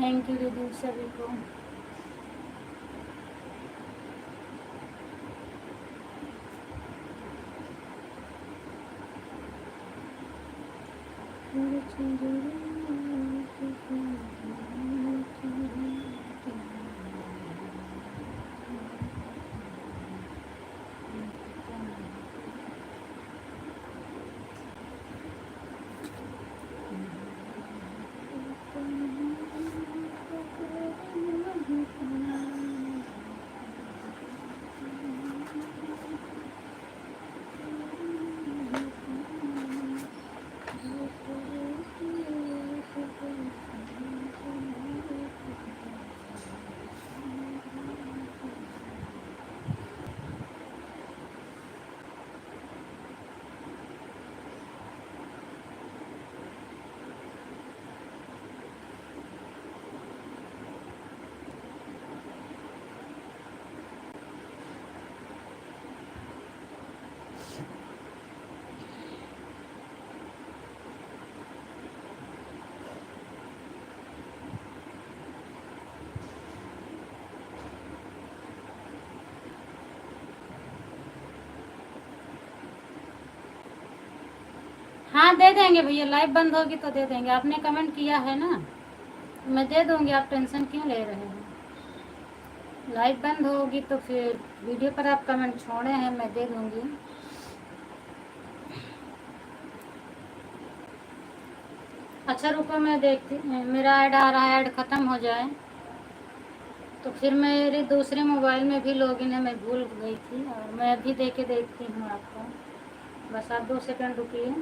थैंक यू दीदी सभी को। हाँ दे देंगे भैया, लाइव बंद होगी तो दे देंगे। आपने कमेंट किया है ना, मैं दे दूंगी, आप टेंशन क्यों ले रहे हैं। लाइव बंद होगी तो फिर वीडियो पर आप कमेंट छोड़े हैं, मैं दे दूंगी। अच्छा रुको, मैं देखती, मेरा ऐड आ रहा है, ऐड ख़त्म हो जाए तो फिर मेरे दूसरे मोबाइल में भी लॉगिन है, मैं भूल गई थी, और मैं अभी दे के देखती हूँ आपको। बस आप 2 सेकंड रुकिए,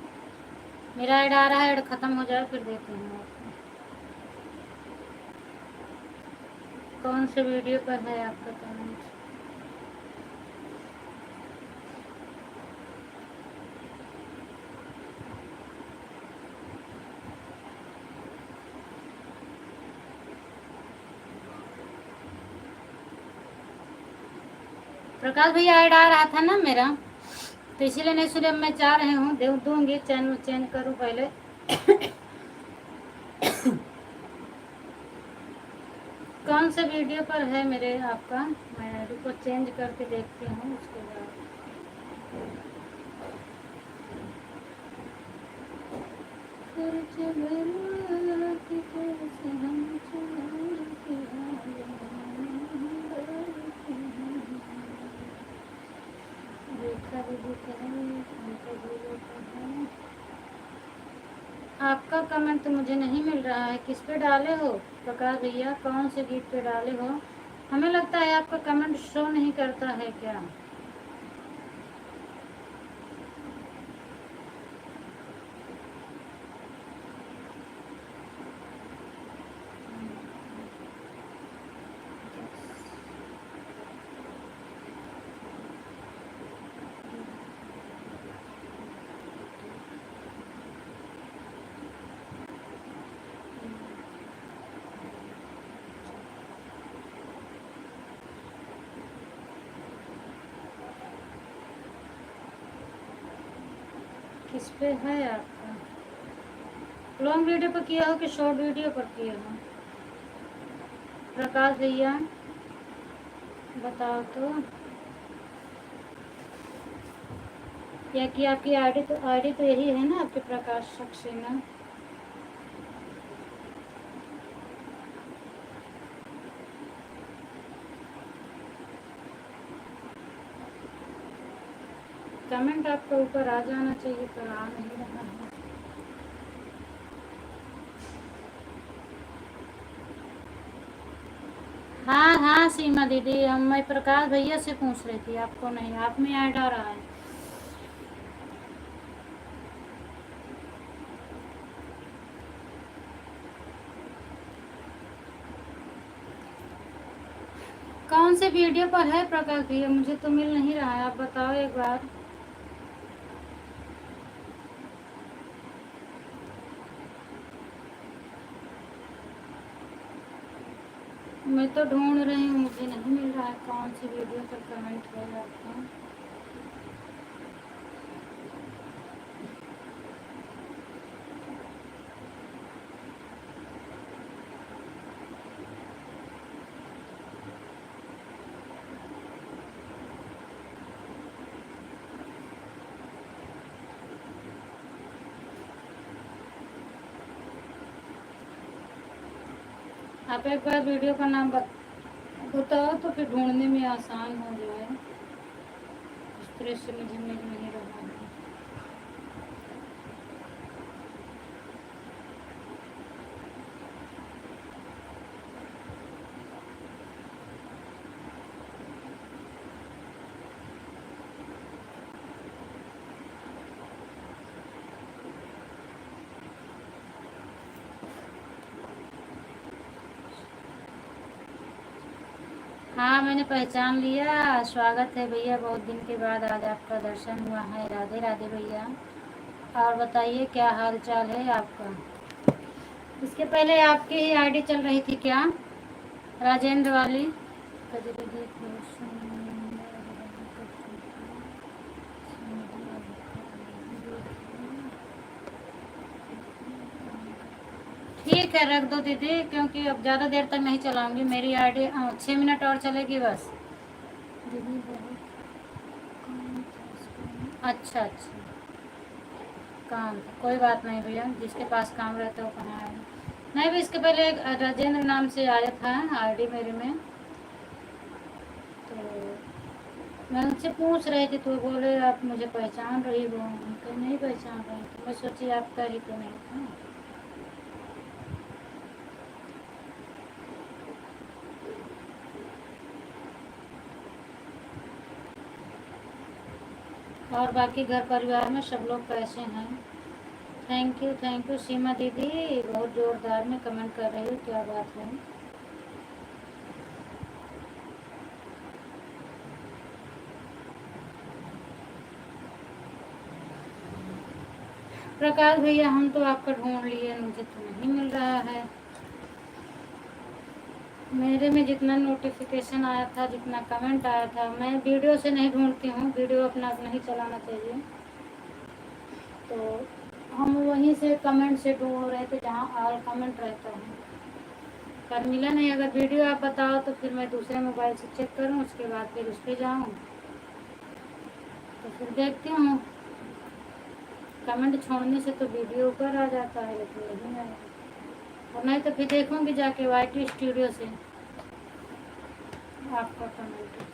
मेरा ऐड आ रहा है, ऐड ख़त्म हो जाए फिर देती हूँ आपको। कौन से वीडियो पर है आपका कमेंट? प्रकाश भैया ऐड आ रहा था ना मेरा, तो इसीलिए नहीं सुने, मैं चाह रही हूँ दे दूँगी, चैनल चेंज करूँ पहले। कौन से वीडियो पर है मेरे आपका, मैं रुको चेंज करके देखती हूँ उसके बाद। आपका कमेंट तो मुझे नहीं मिल रहा है, किस पे डाले हो प्रकाश भैया, कौन से गीत पे डाले हो? हमें लगता है आपका कमेंट शो नहीं करता है क्या? किस पे है आपका? लॉन्ग वीडियो पर किया हो कि शॉर्ट वीडियो पर किया हो प्रकाश भैया, बताओ तो। या कि आपकी आईडी तो यही है ना आपके, प्रकाश सक्सेना? कमेंट आपको ऊपर आ जाना चाहिए पर आ नहीं रहा है। हाँ हाँ सीमा दीदी, मैं प्रकाश भैया से पूछ रही थी, आपको नहीं, आप में ऐड आ रहा है। कौन से वीडियो पर है प्रकाश भैया, मुझे तो मिल नहीं रहा है, आप बताओ एक बार। मैं तो ढूंढ रही हूँ, मुझे नहीं मिल रहा है कौन सी वीडियो पर कमेंट है आपका। आप एक बार वीडियो का नाम बताओ तो फिर ढूंढने में आसान हो जाए। इस तरह से मुझे मिल नहीं रहा है। हाँ, मैंने पहचान लिया। स्वागत है भैया, बहुत दिन के बाद आज आपका दर्शन हुआ है। राधे राधे भैया। और बताइए क्या हाल चाल है आपका। इसके पहले आपकी ही आईडी चल रही थी क्या, राजेंद्र वाली? ठीक है, रख दो दीदी, क्योंकि अब ज़्यादा देर तक नहीं चलाऊंगी। मेरी आईडी 6 मिनट और चलेगी बस। दीदी बहुत अच्छा अच्छा काम था, कोई बात नहीं भैया, जिसके पास काम रहता है वो कहाँ आए। नहीं भी, इसके पहले एक राजेंद्र नाम से आया था आईडी मेरे में, तो मैं उनसे पूछ रही थी तो बोले आप मुझे पहचान रही हो। तो नहीं पहचान रही, तो मैं सोची आपका ही तो नहीं था। और बाकी घर परिवार में सब लोग कैसे हैं? थैंक यू सीमा दीदी, बहुत जोरदार में कमेंट कर रही हो, क्या बात है। प्रकाश भैया, हम तो आपका ढूंढ लिए, मुझे तो नहीं मिल रहा है। मेरे में जितना नोटिफिकेशन आया था, जितना कमेंट आया था, मैं वीडियो से नहीं ढूंढती हूँ, वीडियो अपना नहीं चलाना चाहिए। तो हम वहीं से कमेंट से ढूंढ रहे थे जहाँ ऑल कमेंट रहता है, पर मिला नहीं। अगर वीडियो आप बताओ तो फिर मैं दूसरे मोबाइल से चेक करूँ, उसके बाद फिर उस पर जाऊँ तो फिर देखती हूँ। कमेंट छोड़ने से तो वीडियो ऊपर आ जाता है, लेकिन नहीं आया। और नहीं तो फिर देखूँगी जाके वाईटी स्टूडियो से आपका कमेंट।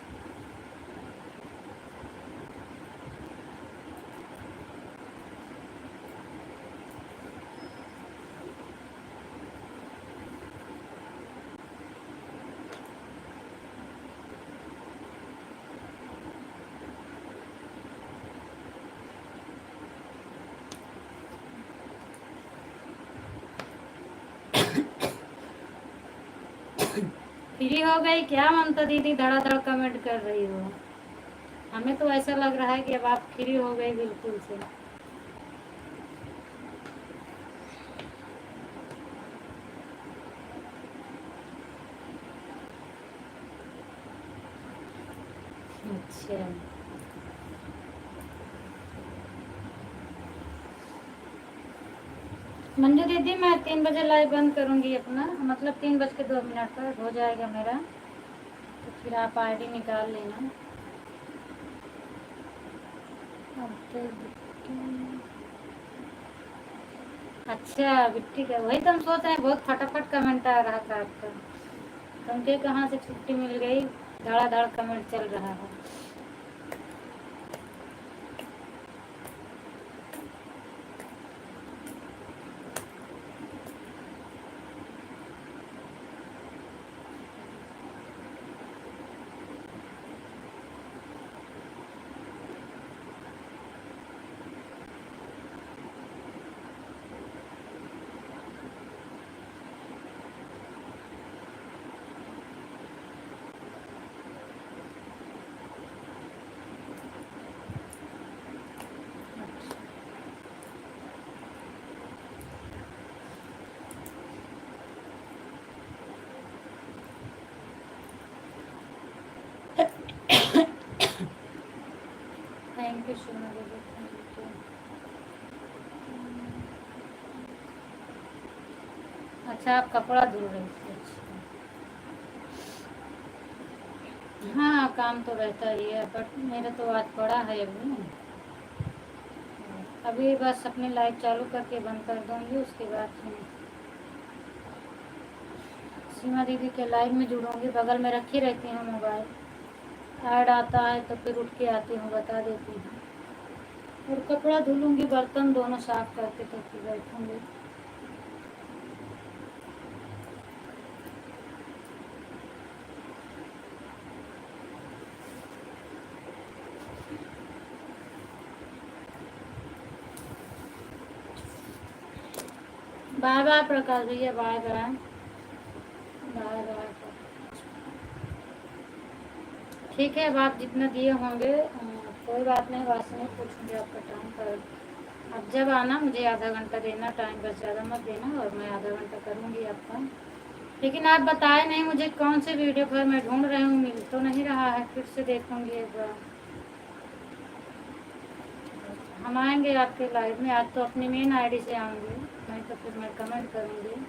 फ्री हो गई क्या ममता दीदी, धड़ाधड़ कमेंट कर रही हो? हमें तो ऐसा लग रहा है कि अब आप फ्री हो गई बिल्कुल से। अच्छा मंजू दीदी, मैं 3 बजे लाइव बंद करूंगी अपना, मतलब 3:02 पर हो जाएगा मेरा, तो फिर आप आईडी निकाल लेना। अब तो अच्छा बिट्टी का, वही तो हम सोच रहे हैं, बहुत फटाफट कमेंट आ रहा था आपका। तुमके कहाँ से छुट्टी मिल गई, धड़ाधड़ कमेंट चल रहा है। थैंक यू सोना दीदी, थैंक यू। अच्छा, आप कपड़ा धुल रही थी? अच्छा। हाँ, काम तो रहता ही है, बट मेरा तो आज पड़ा है अभी। अभी बस अपनी लाइट चालू करके बंद कर दूंगी, उसके बाद फिर सीमा दीदी के लाइव में जुड़ूंगी, बगल में रखी रहती हूँ मोबाइल, ऐड आता है तो फिर उठ के आती हूँ, बता देती हूँ। और कपड़ा धुलूंगी, बर्तन दोनों साफ करके तो फिर बैठूंगी। बाय बाय प्रकाश भैया, बाय बाय बाय बाय। ठीक है, अब आप जितना दिए होंगे कोई बात नहीं, वास नहीं पूछूंगी आपका टाइम पर। अब जब आना मुझे आधा घंटा देना टाइम, बस ज़्यादा मत देना, और मैं आधा घंटा करूँगी आपका। लेकिन आप बताए नहीं मुझे कौन से वीडियो पर, मैं ढूंढ रही हूँ, मिल तो नहीं रहा है, फिर से देखूँगी एक बार। हम आएंगे आपके लाइव में, आज तो अपनी मेन आईडी से आऊँगी, नहीं तो फिर मैं कमेंट करूँगी।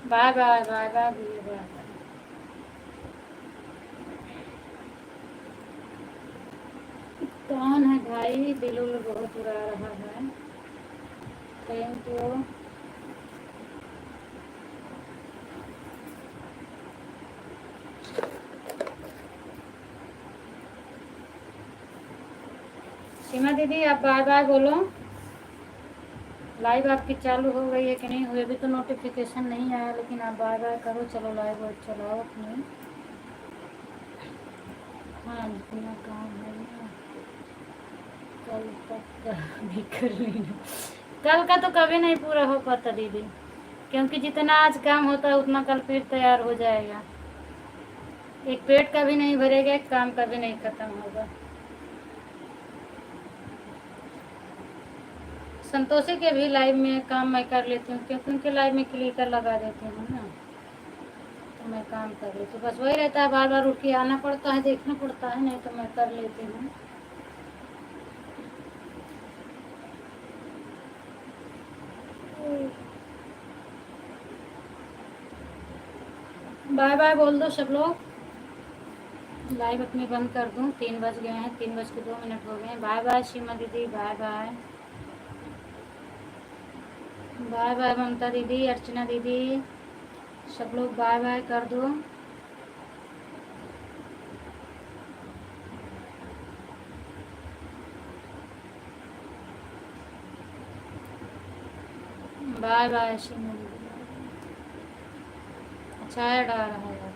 बाय बाय बाय बाय भैया, बाय बाय। कौन है भाई, दिल उल बहुत उड़ा रहा है। Thank you. सीमा दीदी आप बाय बाय बोलो। लाइव आपकी चालू हो गई है कि नहीं हुई, अभी तो नोटिफिकेशन नहीं आया, लेकिन आप बाय बाय करो। चलो लाइव और चलाओ अपनी। हाँ इतना काम है ना, कल तक का भी कर लेना। कल का तो कभी नहीं पूरा हो पाता दीदी, क्योंकि जितना आज काम होता है उतना कल फिर तैयार हो जाएगा। एक पेट का भी नहीं भरेगा, एक काम का भी नहीं खत्म होगा। संतोषी के भी लाइव में काम मैं कर लेती हूँ, क्योंकि उनके लाइव में क्लिकर लगा देती हूँ ना, तो मैं काम कर लेती हूँ। बस वही रहता है, बार बार उठ के आना पड़ता है, देखना पड़ता है, नहीं तो मैं कर लेती हूँ। बाय बाय बोल दो सब लोग। लाइव अपनी बंद कर दूँ, 3 बज गए हैं, 3:02 हो गए हैं। बाय बाय सीमा दीदी, बाय बाय बाय बाय ममता दीदी, अर्चना दीदी, सब लोग बाय बाय कर दो। बाय बाय सीमा दीदी। अच्छा ऐड आ रहा है आपको।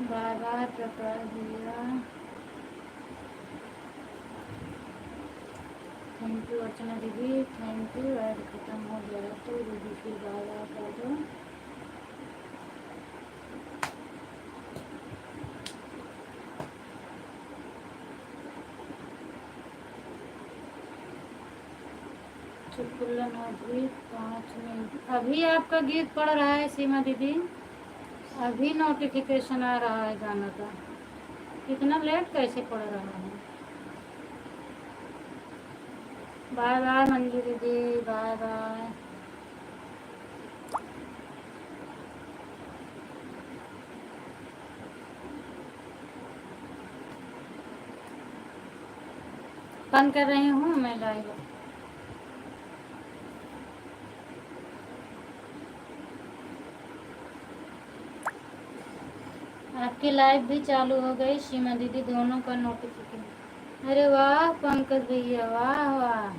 बाय बाय प्रकाश भैया, थैंक यू अर्चना दीदी, थैंक यू। ऐड खत्म हो गया तो दीदी फिर बाय बाय कर दो। चुटकुल्ला गीत 5 मिनट। अभी आपका गीत पढ़ रहा है सीमा दीदी, अभी नोटिफिकेशन आ रहा है गाना का, इतना लेट कैसे पढ़ रहा है। बाय बाय मंजू दीदी, बाय बाय। बंद कर रही हूँ मैं लाइव। आपकी लाइव भी चालू हो गई सीमा दीदी, दोनों का नोटिफिकेशन। अरे वाह पंकज भैया, वाह वाह,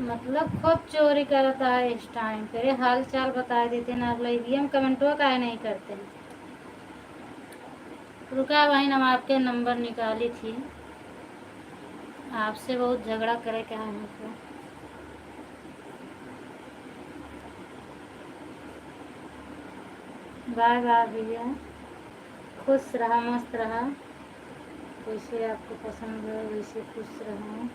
मतलब खूब चोरी करता है इस टाइम पे। हाल चाल बता देते ना आप लोग, हम कमेंटो का नहीं करते हैं। रुका बहन, हम आपके नंबर निकाली थी, आपसे बहुत झगड़ा करे क्या है हमको। बाय बाय भैया, खुश रहा, मस्त रहा, वैसे आपको पसंद है वैसे खुश रहो।